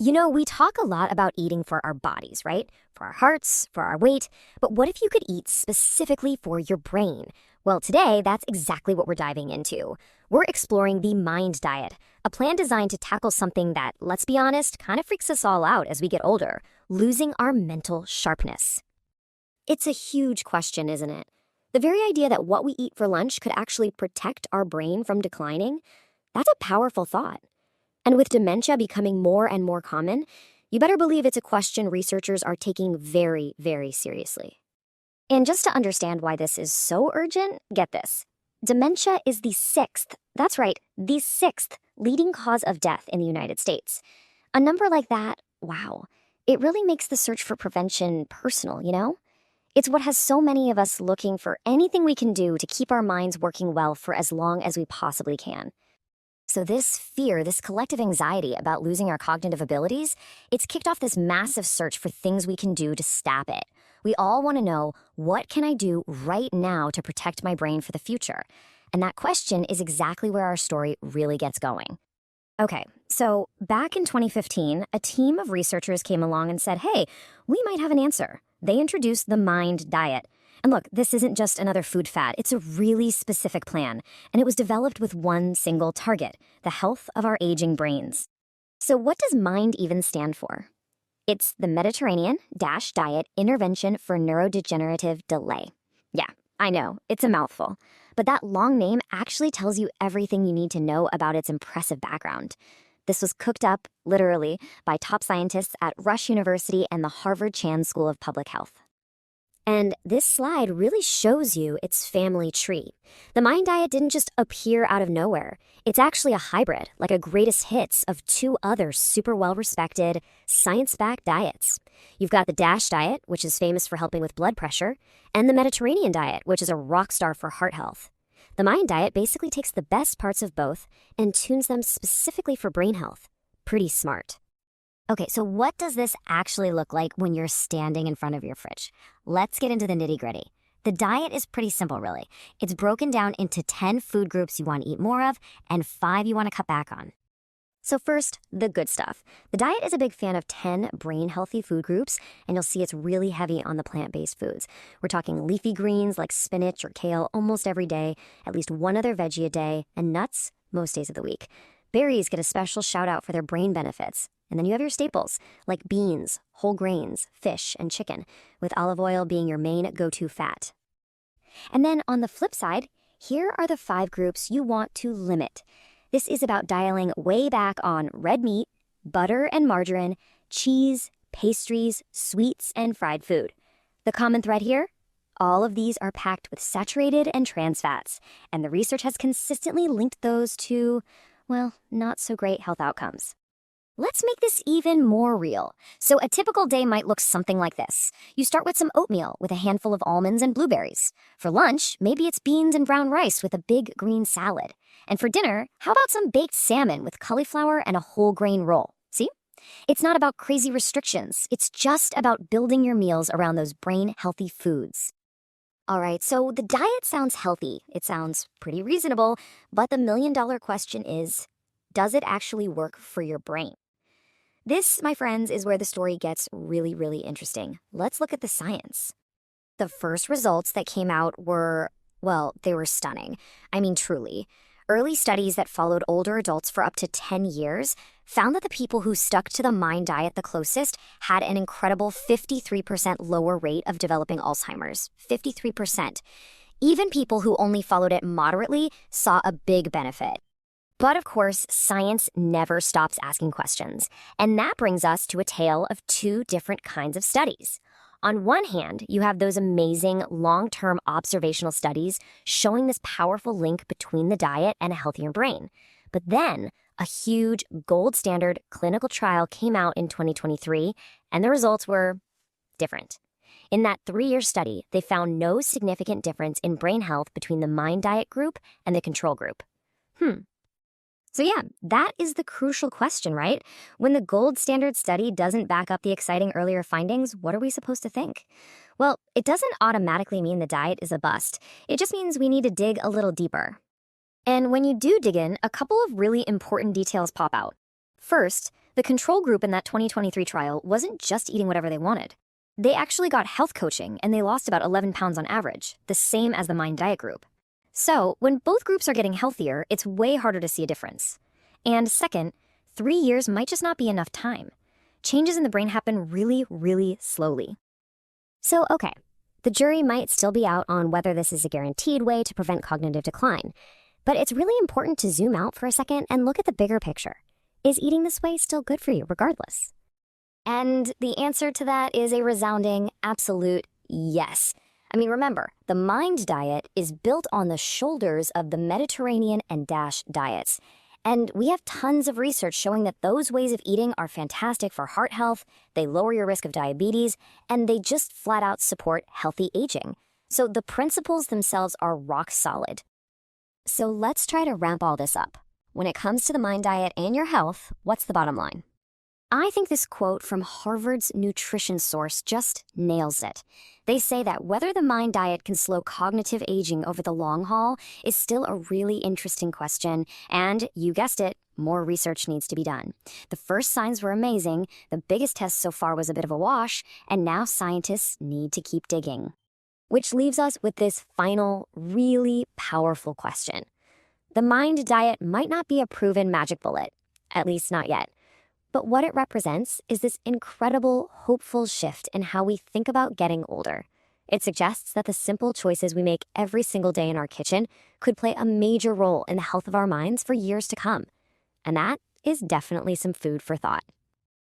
We talk a lot about eating for our bodies, right? For our hearts, for our weight. But what if you could eat specifically for your brain? Well, today, that's exactly what we're diving into. We're exploring the Mind Diet, a plan designed to tackle something that, let's be honest, kind of freaks us all out as we get older, losing our mental sharpness. It's a huge question, isn't it? The very idea that what we eat for lunch could actually protect our brain from declining, that's a powerful thought. And with dementia becoming more and more common, you better believe it's a question researchers are taking very, very seriously. And just to understand why this is so urgent, get this. Dementia is the that's right, the sixth leading cause of death in the United States. A number like that, wow, it really makes the search for prevention personal, you know? It's what has so many of us looking for anything we can do to keep our minds working well for as long as we possibly can. So this fear, this collective anxiety about losing our cognitive abilities, it's kicked off this massive search for things we can do to stop it. We all want to know, what can I do right now to protect my brain for the future? And that question is exactly where our story really gets going. Okay, so back in 2015, a team of researchers came along and said, hey, we might have an answer. They introduced the Mind Diet. And look, this isn't just another food fad. It's a really specific plan, and it was developed with one single target, the health of our aging brains. So what does MIND even stand for? It's the Mediterranean-Diet Intervention for Neurodegenerative Delay. Yeah, I know, it's a mouthful, but that long name actually tells you everything you need to know about its impressive background. This was cooked up, literally, by top scientists at Rush University and the Harvard Chan School of Public Health. And this slide really shows you its family tree. The Mind Diet didn't just appear out of nowhere. It's actually a hybrid, like a greatest hits of two other super well-respected, science-backed diets. You've got the DASH diet, which is famous for helping with blood pressure, and the Mediterranean diet, which is a rock star for heart health. The Mind Diet basically takes the best parts of both and tunes them specifically for brain health. Pretty smart. Okay, so what does this actually look like when you're standing in front of your fridge? Let's get into the nitty-gritty. The diet is pretty simple, really. It's broken down into 10 food groups you want to eat more of and 5 you want to cut back on. So first, the good stuff. The diet is a big fan of 10 brain-healthy food groups, and you'll see it's really heavy on the plant-based foods. We're talking leafy greens like spinach or kale almost every day, at least one other veggie a day, and nuts most days of the week. Berries get a special shout-out for their brain benefits. And then you have your staples, like beans, whole grains, fish, and chicken, with olive oil being your main go-to fat. And then on the flip side, here are the 5 groups you want to limit. This is about dialing way back on red meat, butter and margarine, cheese, pastries, sweets, and fried food. The common thread here? All of these are packed with saturated and trans fats, and the research has consistently linked those to, well, not so great health outcomes. Let's make this even more real. So a typical day might look something like this. You start with some oatmeal with a handful of almonds and blueberries. For lunch, maybe it's beans and brown rice with a big green salad. And for dinner, how about some baked salmon with cauliflower and a whole grain roll? See? It's not about crazy restrictions. It's just about building your meals around those brain-healthy foods. All right, so the diet sounds healthy. It sounds pretty reasonable. But the million-dollar question is, does it actually work for your brain? This, my friends, is where the story gets really, really interesting. Let's look at the science. The first results that came out were, well, they were stunning. I mean, truly. Early studies that followed older adults for up to 10 years found that the people who stuck to the Mind Diet the closest had an incredible 53% lower rate of developing Alzheimer's. 53%. Even people who only followed it moderately saw a big benefit. But of course, science never stops asking questions. And that brings us to a tale of 2 different kinds of studies. On one hand, you have those amazing long-term observational studies showing this powerful link between the diet and a healthier brain. But then, a huge gold standard clinical trial came out in 2023, and the results were different. In that 3-year study, they found no significant difference in brain health between the Mind Diet group and the control group. So yeah, that is the crucial question, right? When the gold standard study doesn't back up the exciting earlier findings, what are we supposed to think? Well, it doesn't automatically mean the diet is a bust. It just means we need to dig a little deeper. And when you do dig in, a couple of really important details pop out. First, The control group in that 2023 trial wasn't just eating whatever they wanted. They actually got health coaching and they lost about 11 pounds on average, the same as the Mind Diet group. So, when both groups are getting healthier, it's way harder to see a difference. And second, 3 years might just not be enough time. Changes in the brain happen really, really slowly. So, okay, the jury might still be out on whether this is a guaranteed way to prevent cognitive decline. But it's really important to zoom out for a second and look at the bigger picture. Is eating this way still good for you regardless? And the answer to that is a resounding, absolute yes. I mean, remember, the Mind Diet is built on the shoulders of the Mediterranean and DASH diets. And we have tons of research showing that those ways of eating are fantastic for heart health, they lower your risk of diabetes, and they just flat out support healthy aging. So the principles themselves are rock solid. So let's try to ramp all this up. When it comes to the Mind Diet and your health, what's the bottom line? I think this quote from Harvard's nutrition source just nails it. They say that whether the Mind Diet can slow cognitive aging over the long haul is still a really interesting question, and you guessed it, more research needs to be done. The first signs were amazing, the biggest test so far was a bit of a wash, and now scientists need to keep digging. Which leaves us with this final, really powerful question. The Mind Diet might not be a proven magic bullet, at least not yet. But what it represents is this incredible, hopeful shift in how we think about getting older. It suggests that the simple choices we make every single day in our kitchen could play a major role in the health of our minds for years to come. And that is definitely some food for thought.